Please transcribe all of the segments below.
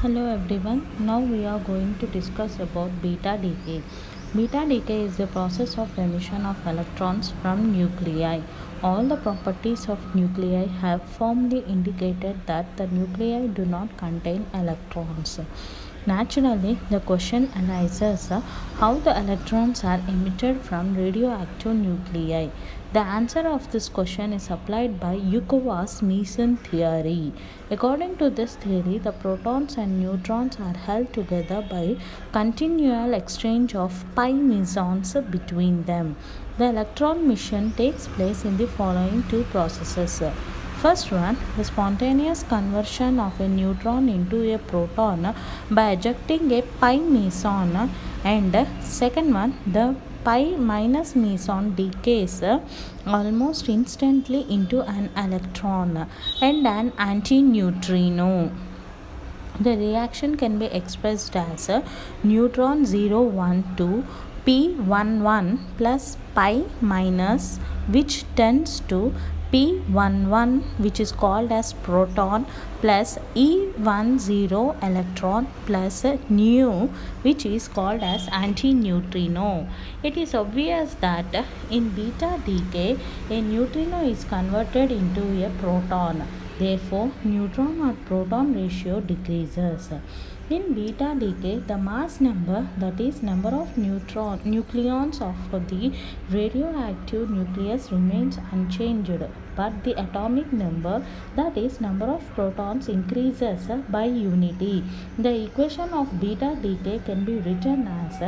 Hello everyone. Now we are going to discuss about beta decay. Beta decay is the process of emission of electrons from nuclei. All the properties of nuclei have firmly indicated that the nuclei do not contain electrons. Naturally, the question arises how the electrons are emitted from radioactive nuclei. The answer of this question is supplied by Yukawa's meson theory. According to this theory, the protons and neutrons are held together by continual exchange of pi mesons between them. The electron emission takes place in the following two processes. First one, the spontaneous conversion of a neutron into a proton by ejecting a pi meson, and second one, the pi minus meson decays almost instantly into an electron and an antineutrino. The reaction can be expressed as a neutron 012 P11 plus pi minus, which tends to P11, which is called as proton, plus E10 electron plus nu, which is called as antineutrino. It is obvious that in beta decay, a neutrino is converted into a proton. Therefore, neutron or proton ratio decreases. In beta decay, the mass number, that is number of nucleons of the radioactive nucleus, remains unchanged, but the atomic number, that is number of protons, increases by unity. The equation of beta decay can be written as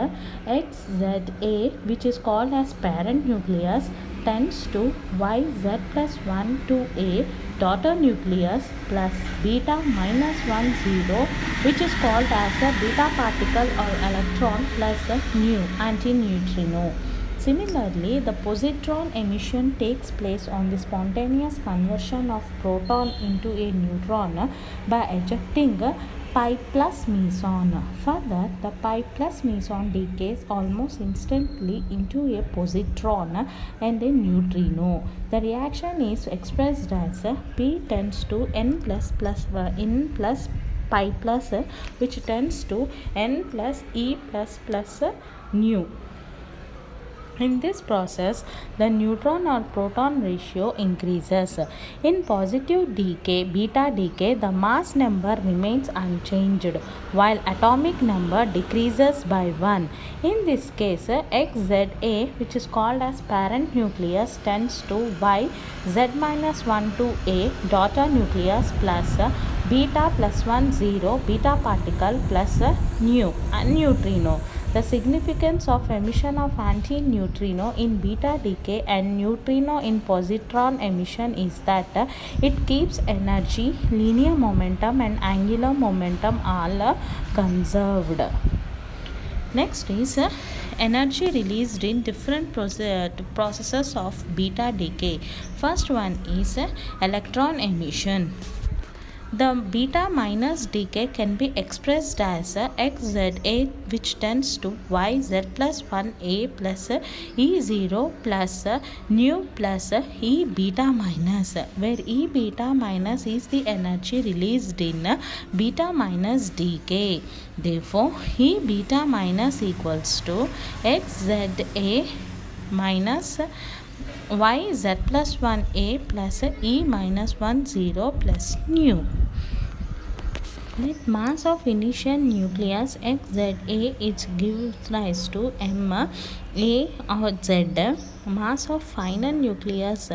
XZA, which is called as parent nucleus, tends to YZ plus 1 to A daughter nucleus plus beta minus 10, which is called as a beta particle or electron, plus a nu antineutrino. Similarly, the positron emission takes place on the spontaneous conversion of proton into a neutron by ejecting pi plus meson. Further, the pi plus meson decays almost instantly into a positron and a neutrino. The reaction is expressed as P tends to n plus pi plus, which tends to n plus e plus nu. In this process, the neutron or proton ratio increases. In positive decay, beta decay, the mass number remains unchanged, while atomic number decreases by 1. In this case, XZA, which is called as parent nucleus, tends to YZ minus 1 to A daughter nucleus plus beta plus 10 beta particle plus nu neutrino. The significance of emission of antineutrino in beta decay and neutrino in positron emission is that it keeps energy, linear momentum and angular momentum all conserved. Next is energy released in different processes of beta decay. First one is electron emission. The beta minus decay can be expressed as XZA, which tends to YZ plus 1A plus E0 plus nu plus E beta minus, where E beta minus is the energy released in beta minus decay. Therefore, E beta minus equals to XZA minus YZ plus 1A plus E minus 10 plus nu. Let mass of initial nucleus XZA, it gives rise to M A or Z. Mass of final nucleus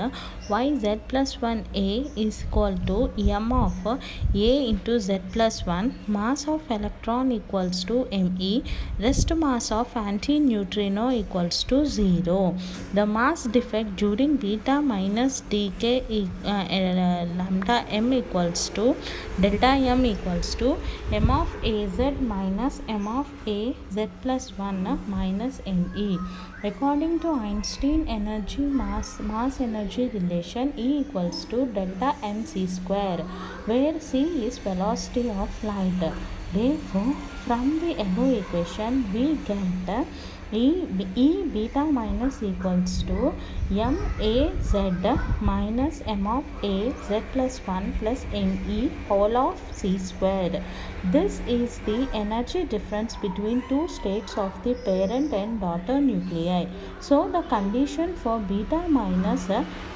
YZ plus 1A is equal to M of A into Z plus 1. Mass of electron equals to Me. Rest mass of antineutrino equals to 0. The mass defect during beta minus decay lambda m equals to delta m equals to M of Az minus M of A Z plus 1 minus Me. According to Einstein energy mass energy relation, E equals to delta mc square, where c is velocity of light. Therefore, from the above equation we get E beta minus equals to m a z minus m of a z plus 1 plus m e whole of c squared. This is the energy difference between two states of the parent and daughter nuclei. So the condition for beta minus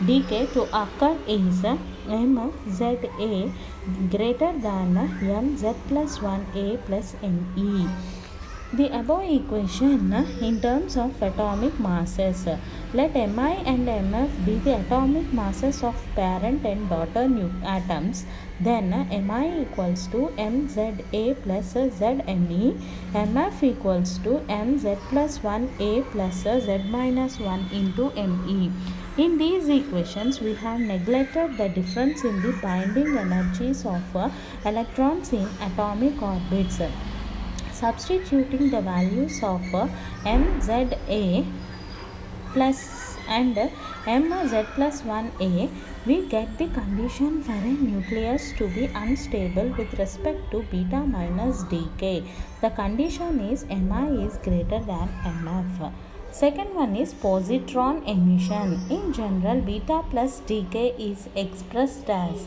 decay to occur is mza greater than mz plus 1a plus me. The above equation in terms of atomic masses. Let Mi and Mf be the atomic masses of parent and daughter atoms. Then Mi equals to Mza plus Zme, Mf equals to Mz plus 1a plus Z minus 1 into Me. In these equations, we have neglected the difference in the binding energies of electrons in atomic orbits. Substituting the values of mza plus and mz plus 1a, we get the condition for a nucleus to be unstable with respect to beta minus decay. The condition is Mi is greater than Mf. Second one is positron emission. In general, beta plus decay is expressed as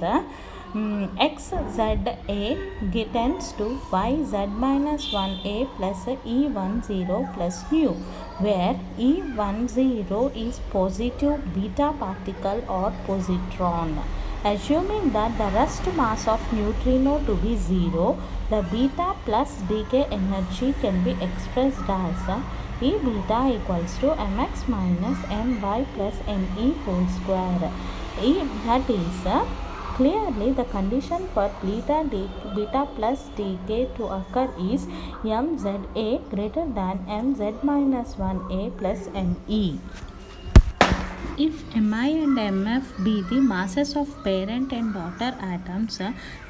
xza tends to yz minus 1a plus E10 plus nu, where E10 is positive beta particle or positron. Assuming that the rest mass of neutrino to be 0, the beta plus decay energy can be expressed as E beta equals to mx minus my plus me whole square. That is clearly, the condition for beta plus decay to occur is mza greater than mz minus 1a plus me. If Mi and Mf be the masses of parent and daughter atoms,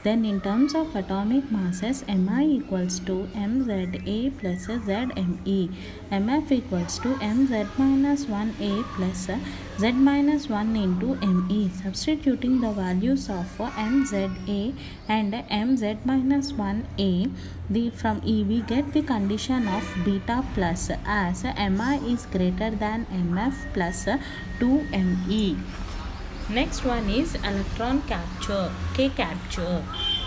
then in terms of atomic masses, Mi equals to Mza plus Zme, Mf equals to Mz minus 1a plus Z minus 1 into Me. Substituting the values of Mza and Mz minus 1a, from E we get the condition of beta plus, as Mi is greater than Mf plus 2Me. Next one is electron capture, K capture.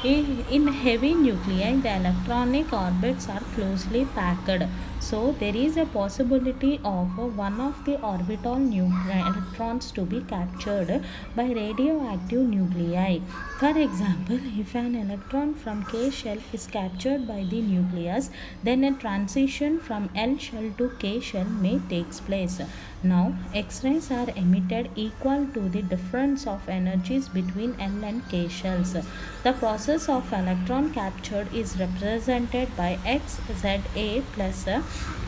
In heavy nuclei, the electronic orbits are closely packed. So, there is a possibility of one of the orbital electrons to be captured by radioactive nuclei. For example, if an electron from K shell is captured by the nucleus, then a transition from L shell to K shell may take place. Now, X-rays are emitted equal to the difference of energies between L and K shells. The process of electron capture is represented by xza plus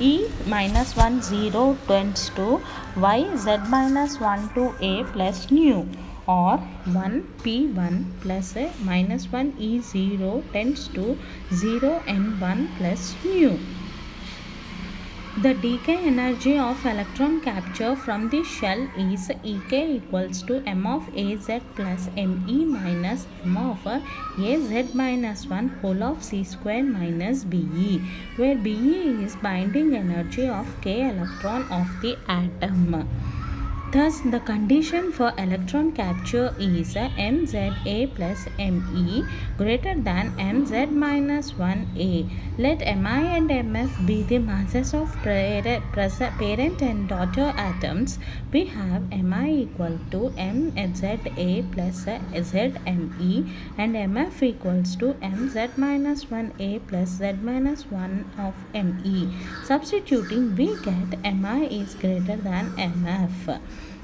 E minus 1 0 tends to yz minus 1 to a plus nu, or 1 p1 plus minus 1 e0 tends to 0 n1 plus nu. The decay energy of electron capture from the shell is Ek equals to m of Az plus Me minus m of Az minus 1 whole of c square minus Be, where Be is binding energy of K electron of the atom. Thus, the condition for electron capture is Mza plus Me greater than Mz minus 1a. Let Mi and Mf be the masses of parent and daughter atoms. We have Mi equal to Mza plus Zme and Mf equals to Mz minus 1a plus Z minus 1 of Me. Substituting, we get Mi is greater than Mf.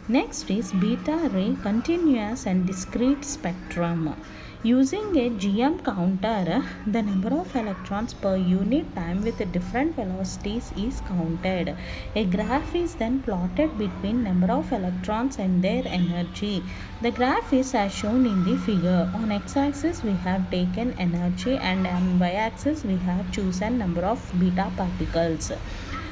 Next is beta ray continuous and discrete spectrum. Using a GM counter, the number of electrons per unit time with different velocities is counted. A graph is then plotted between number of electrons and their energy. The graph is as shown in the figure. On x-axis we have taken energy and on y-axis we have chosen number of beta particles.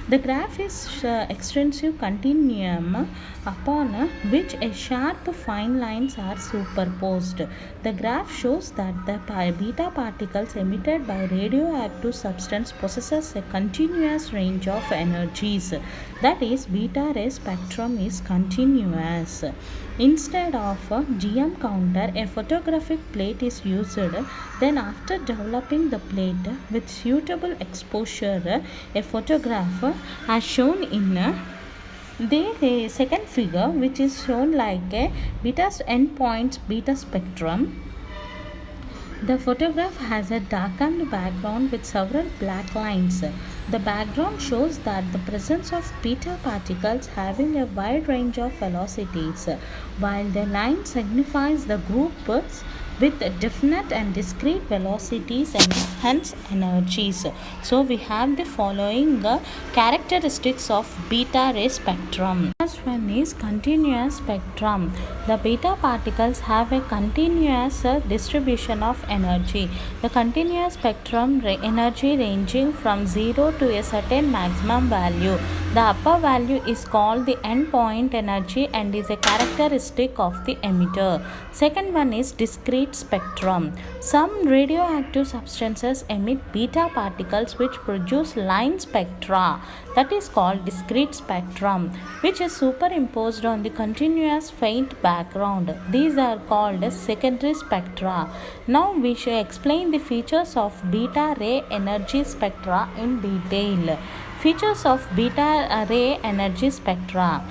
The graph is extensive continuum upon which a sharp fine lines are superposed. The graph shows that the beta particles emitted by radioactive substance possesses a continuous range of energies. That is, beta ray spectrum is continuous. Instead of a GM counter, a photographic plate is used. Then after developing the plate with suitable exposure, a photograph as shown in the second figure, which is shown like a beta endpoints beta spectrum. The photograph has a darkened background with several black lines. The background shows that the presence of beta particles having a wide range of velocities, while the line signifies the groups with definite and discrete velocities and hence energies. So we have the following characteristics of beta ray spectrum. First one is continuous spectrum. The beta particles have a continuous distribution of energy. The continuous spectrum energy ranging from 0 to a certain maximum value. The upper value is called the endpoint energy and is a characteristic of the emitter. Second one is discrete spectrum. Some radioactive substances emit beta particles which produce line spectra, that is called discrete spectrum, which is superimposed on the continuous faint background. These are called as secondary spectra. Now we shall explain the features of beta ray energy spectra in detail. Features of beta ray energy spectra.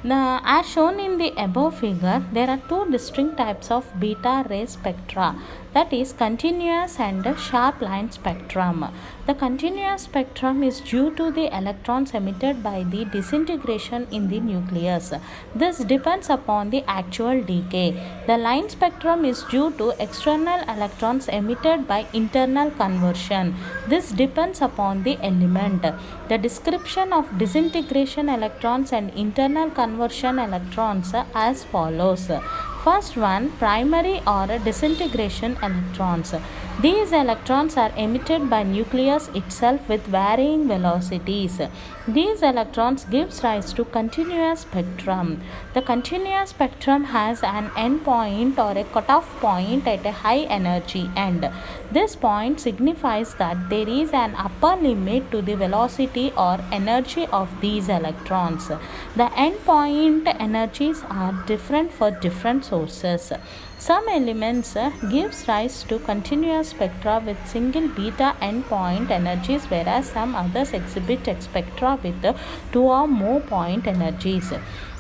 As shown in the above figure, there are two distinct types of beta ray spectra, that is continuous and sharp line spectrum. The continuous spectrum is due to the electrons emitted by the disintegration in the nucleus. This depends upon the actual decay. The line spectrum is due to external electrons emitted by internal conversion. This depends upon the element. The description of disintegration electrons and internal conversion electrons as follows. First one, primary or disintegration electrons. These electrons are emitted by nucleus itself with varying velocities. These electrons gives rise to continuous spectrum. The continuous spectrum has an endpoint or a cutoff point at a high energy end. This point signifies that there is an upper limit to the velocity or energy of these electrons. The endpoint energies are different for different sources. Some elements gives rise to continuous spectra with single beta endpoint energies, whereas some others exhibit spectra with two or more point energies.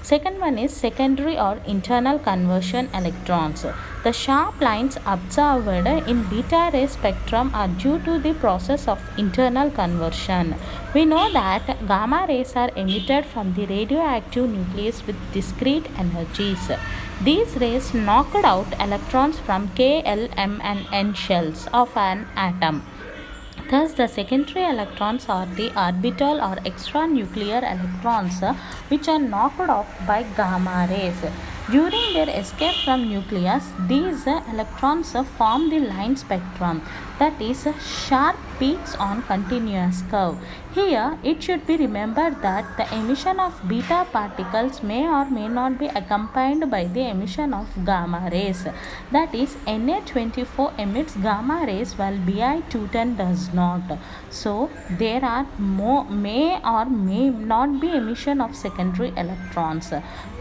Second one is secondary or internal conversion electrons. The sharp lines observed in beta ray spectrum are due to the process of internal conversion. We know that gamma rays are emitted from the radioactive nucleus with discrete energies. These rays knocked out electrons from K, L, M and N shells of an atom. Thus, the secondary electrons are the orbital or extranuclear electrons which are knocked off by gamma rays. During their escape from nucleus, these electrons form the line spectrum, that is, sharp peaks on continuous curve. Here, it should be remembered that the emission of beta particles may or may not be accompanied by the emission of gamma rays. That is, Na24 emits gamma rays while Bi210 does not. So, there are may or may not be emission of secondary electrons.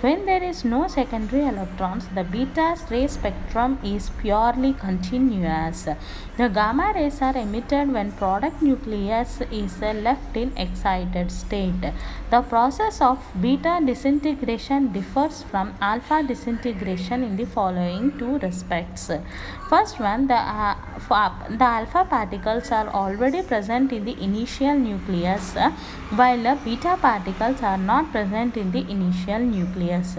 When there is no secondary electrons, the beta ray spectrum is purely continuous. The gamma rays are emitted when product nucleus is left in excited state. The process of beta disintegration differs from alpha disintegration in the following two respects. First one, the alpha particles are already present in the initial nucleus, while beta particles are not present in the initial nucleus.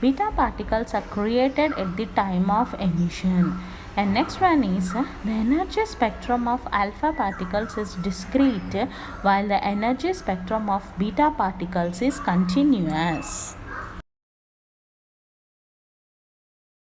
Beta particles are created at the time of emission. And next one is the energy spectrum of alpha particles is discrete, while the energy spectrum of beta particles is continuous.